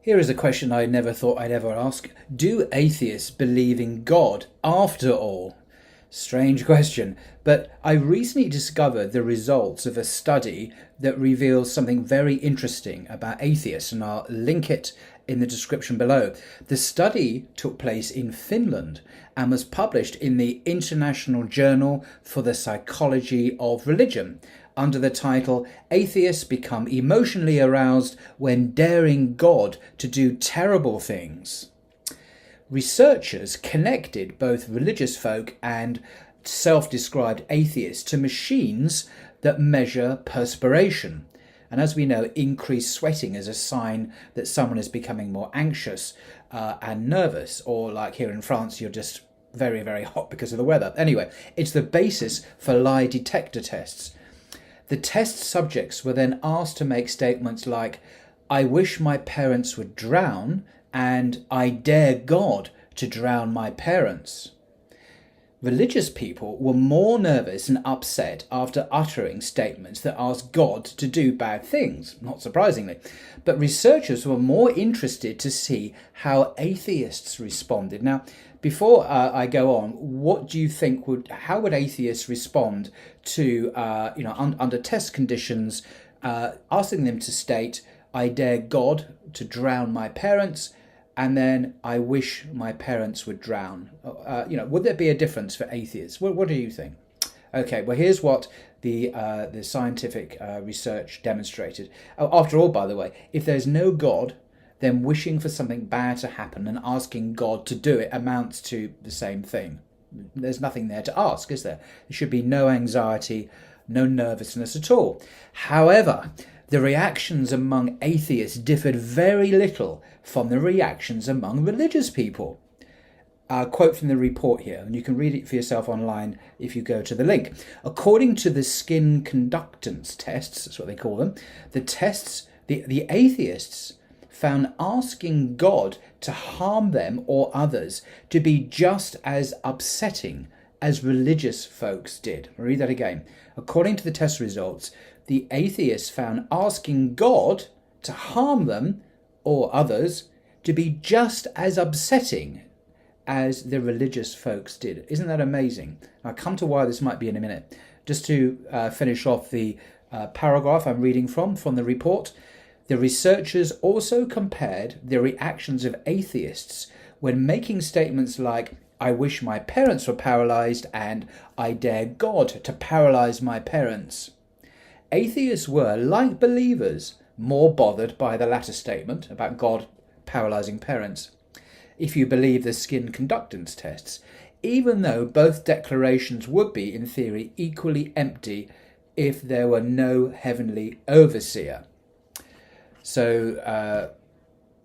Here is a question I never thought I'd ever ask. Do atheists believe in God after all? Strange question, but I recently discovered the results of a study that reveals something very interesting about atheists, and I'll link it in the description below. The study took place in Finland and was published in the International Journal for the Psychology of Religion under the title Atheists Become Emotionally Aroused When Daring God to Do Terrible Things. Researchers connected both religious folk and self-described atheists to machines that measure perspiration. And as we know, increased sweating is a sign that someone is becoming more anxious and nervous, or like here in France, you're just very, very hot because of the weather. Anyway, it's the basis for lie detector tests. The test subjects were then asked to make statements like, "I wish my parents would drown," and "I dare God to drown my parents." Religious people were more nervous and upset after uttering statements that asked God to do bad things, not surprisingly. But researchers were more interested to see how atheists responded. Now, before I go on, what do you think how would atheists respond to, under test conditions, asking them to state, "I dare God to drown my parents," and then "I wish my parents would drown"? Would there be a difference for atheists? What do you think? Okay, well, here's what the scientific research demonstrated. Oh, after all, by the way, if there's no God, then wishing for something bad to happen and asking God to do it amounts to the same thing. There's nothing there to ask, is there? There should be no anxiety, no nervousness at all. However, the reactions among atheists differed very little from the reactions among religious people. I'll quote from the report here, and you can read it for yourself online if you go to the link. According to the skin conductance tests, that's what they call them, the atheists found asking God to harm them or others to be just as upsetting as religious folks did. I'll read that again. According to the test results, the atheists found asking God to harm them or others to be just as upsetting as the religious folks did. Isn't that amazing? I'll come to why this might be in a minute. Just to finish off the paragraph I'm reading from the report, the researchers also compared the reactions of atheists when making statements like, "I wish my parents were paralyzed," and "I dare God to paralyze my parents." Atheists were, like believers, more bothered by the latter statement about God paralyzing parents, if you believe the skin conductance tests, even though both declarations would be, in theory, equally empty if there were no heavenly overseer. So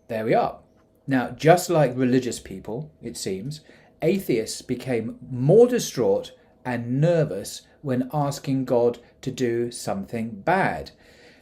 there we are. Now, just like religious people, it seems, atheists became more distraught and nervous when asking God to do something bad.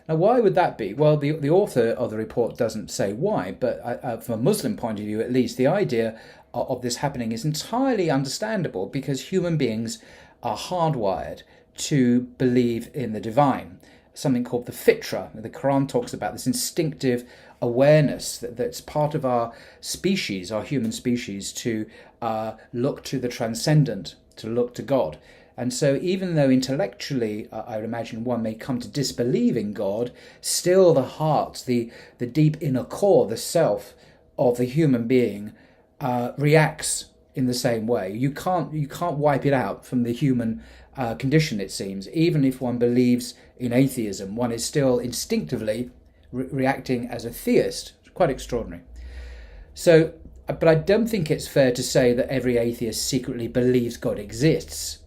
Now, why would that be? Well, the author of the report doesn't say why, but from a Muslim point of view, at least, the idea of this happening is entirely understandable because human beings are hardwired to believe in the divine, something called the fitra. The Quran talks about this instinctive awareness that's part of our species, our human species, to look to the transcendent, to look to God. And so even though intellectually, I would imagine one may come to disbelieve in God, still the heart, the deep inner core, the self of the human being reacts in the same way. You can't wipe it out from the human condition, it seems. Even if one believes in atheism, one is still instinctively reacting as a theist. It's quite extraordinary. So, but I don't think it's fair to say that every atheist secretly believes God exists,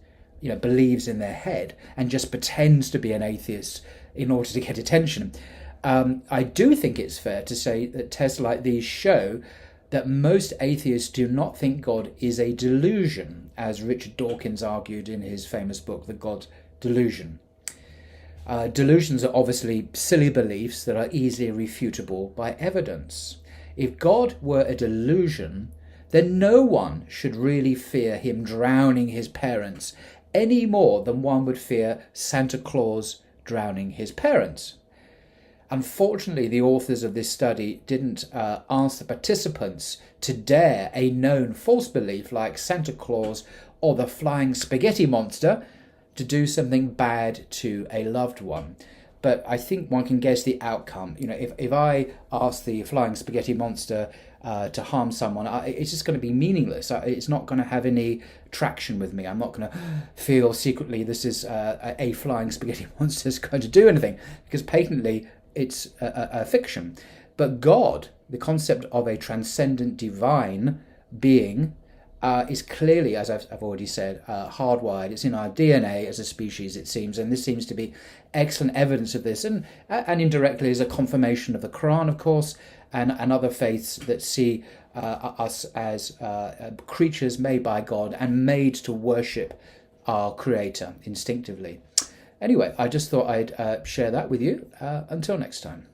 believes in their head and just pretends to be an atheist in order to get attention. I do think it's fair to say that tests like these show that most atheists do not think God is a delusion, as Richard Dawkins argued in his famous book, The God Delusion. Delusions are obviously silly beliefs that are easily refutable by evidence. If God were a delusion, then no one should really fear him drowning his parents any more than one would fear Santa Claus drowning his parents. Unfortunately, the authors of this study didn't ask the participants to dare a known false belief like Santa Claus or the flying spaghetti monster to do something bad to a loved one. But I think one can guess the outcome. If I ask the flying spaghetti monster to harm someone, it's just going to be meaningless. It's not going to have any traction with me. I'm not going to feel secretly this is a flying spaghetti monster is going to do anything, because patently it's a fiction. But God, the concept of a transcendent divine being, is clearly, as I've already said, hardwired. It's in our DNA as a species, it seems, and this seems to be excellent evidence of this, and indirectly is a confirmation of the Quran, of course, and other faiths that see us as creatures made by God and made to worship our Creator instinctively. Anyway, I just thought I'd share that with you. Until next time.